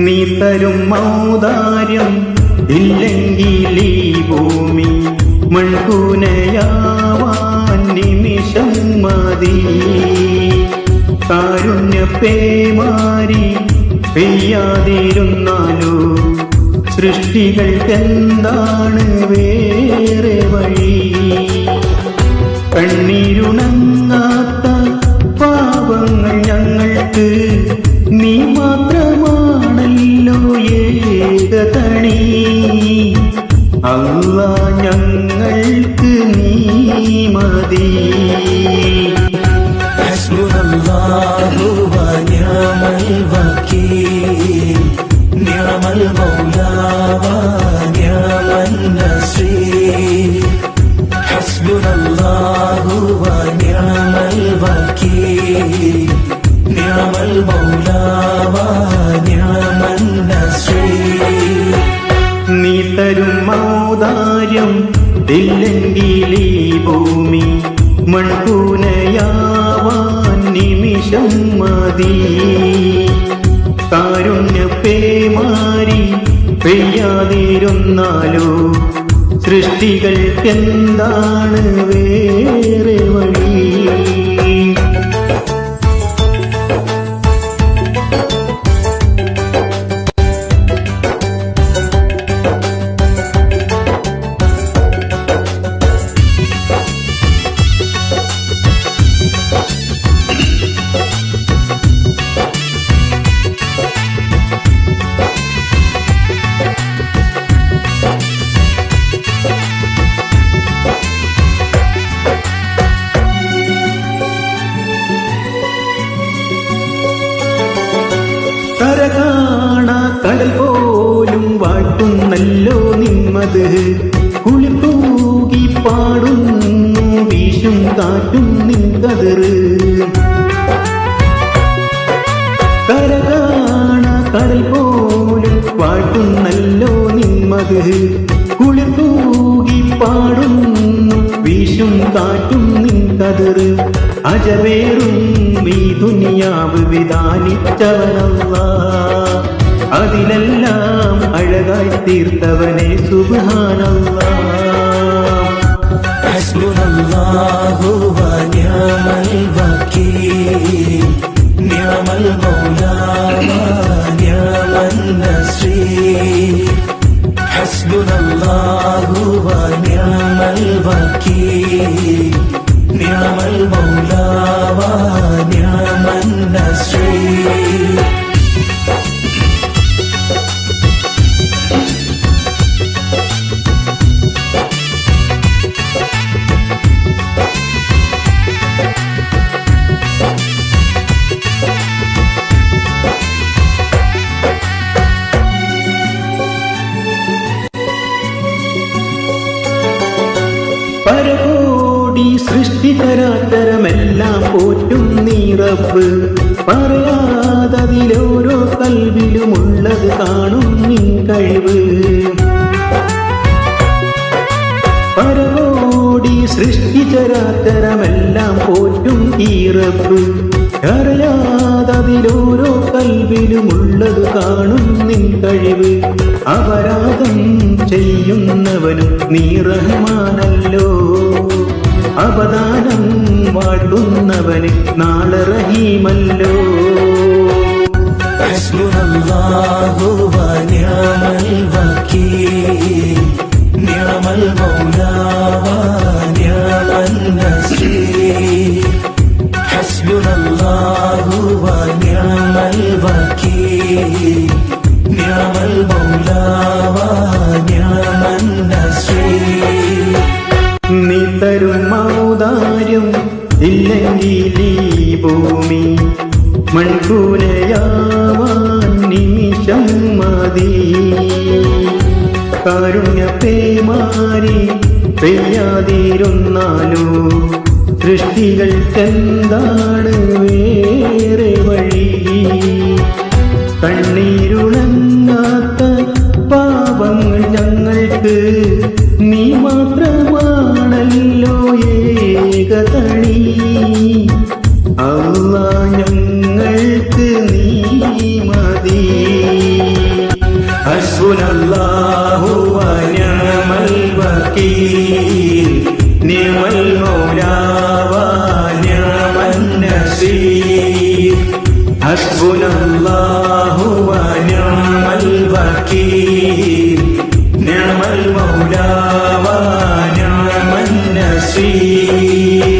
നീ തരും ഔദാര്യം ഇല്ലെങ്കിൽ ഈ ഭൂമി മൺകൂനയാവാൻ നിമിഷം മതി. കാരുണ്യപ്പേമാരി പെയ്യാതിരുന്നാലോ സൃഷ്ടികൾക്കെന്താണ് വേറെ വഴി? കണ്ണീരുണങ്ങാത്ത പാപങ്ങൾ ഞങ്ങൾക്ക് നീ മാത്രമാണല്ലോ ഏകതണി. അല്ലാ ഞങ്ങൾക്ക് നീ മതി. ഹസ്ബുനല്ലാഹു വ നിഅമൽ വകീൽ നിഅമൽ മൗലാ വ നിഅമൻ നസീർ. ഹസ്ബുനല്ലാഹു വ നിഅമൽ വകീൽ നിഅമൽ മൗലാ വ നിഅമൻ നസീർ. നീ തരും ഔദാര്യം ഇല്ലെങ്കിൽ ഈ ഭൂമി മൺകൂനയാവാൻ നിമിഷം മതി. കാരുണ്യപ്പേമാരി പെയ്യാതിരുന്നാലോ സൃഷ്ടികൾക്കെന്താണ് വേറെ വഴി? കരകാണാ കടൽ പോലും വാട്ടുന്നല്ലോ നിന്മത്. കുളിർത്തൂകി പാടുന്നു വീശും കാറ്റും നിൻകതിറ്. കരകാണാ കടൽ പോലും വാട്ടുന്നല്ലോ നിന്മത്. കുളിർത്തൂകി പാടുന്നു വീശും കാറ്റും നിൻകതിറ്. അജവേറും ഈ ദുനിയാവ് വിധാനിച്ചവനല്ലാ, അതിലെല്ലാം അഴകായി തീർത്തവനെ സുബ്ഹാനല്ലാ. ഹസ്ബുനല്ലാഹു വ നിഅമൽ വകീൽ നിഅമൽ മൗലാ വ നിഅമൻ നസീർ. ഹസ്ബുനല്ലാഹു വ നിഅമൽ വകീൽ നിഅമൽ മൗലാ വ നിഅമൻ നസീർ. പരകോടി സൃഷ്ടിചരാചരമെല്ലാം പോറ്റും നീ റബ്ബ്. പറയാതതിലോരോ കൽവിലുമുള്ളത് കാണും നിൻ കഴിവ്. പരകോടി സൃഷ്ടിചരാചരമെല്ലാം പോറ്റും ഈ റബ്ബ്. അറിയാതതിലോരോ കൽവിലുമുള്ളത് കാണും നിൻ കഴിവ്. അപരാധം ചെയ്യുന്നവനും നീ റഹ്മാനല്ലോ, അപദാനം വാട്ടുന്നവന് നാളെ റഹീമല്ലോ. ഹസ്ബുനല്ലാഹു വ നിഅമൽ വകീൽ നിഅമൽ മൗലാ വ നിഅമൻ നസീർ. ഹസ്ബുനല്ലാഹു വ നിഅമൽ വകീൽ നിഅമൽ മൗലാ വ നിഅമൻ നസീർ. നീ തരും ഔദാര്യം ഇല്ലെങ്കിൽ ഈ ഭൂമി മൺകൂനയാവാൻ നിമിഷം മതി. കാരുണ്യപ്പേമാരി പെയ്യാതിരുന്നാലോ സൃഷ്ടികൾക്കെന്താണ് വേറെ വഴി? കണ്ണീരുണങ്ങാത്ത പാപങ്ങൾ ഞങ്ങൾക്ക് നീ മാത്രമാണല്ലോ ഏകതണി. അല്ലാ ഞങ്ങൾക്ക് നീ മതി. ഹസ്ബുനല്ലാഹു വനിഅമൽ വകീൽ നിഅമൽ മൗലാ വനിഅമൻ നസീർ ഹസ്ബുനല്ലാഹു വനിഅമൽ വകീൽ നിഅമൽ മൗലാ വനിഅമൻ നസീർ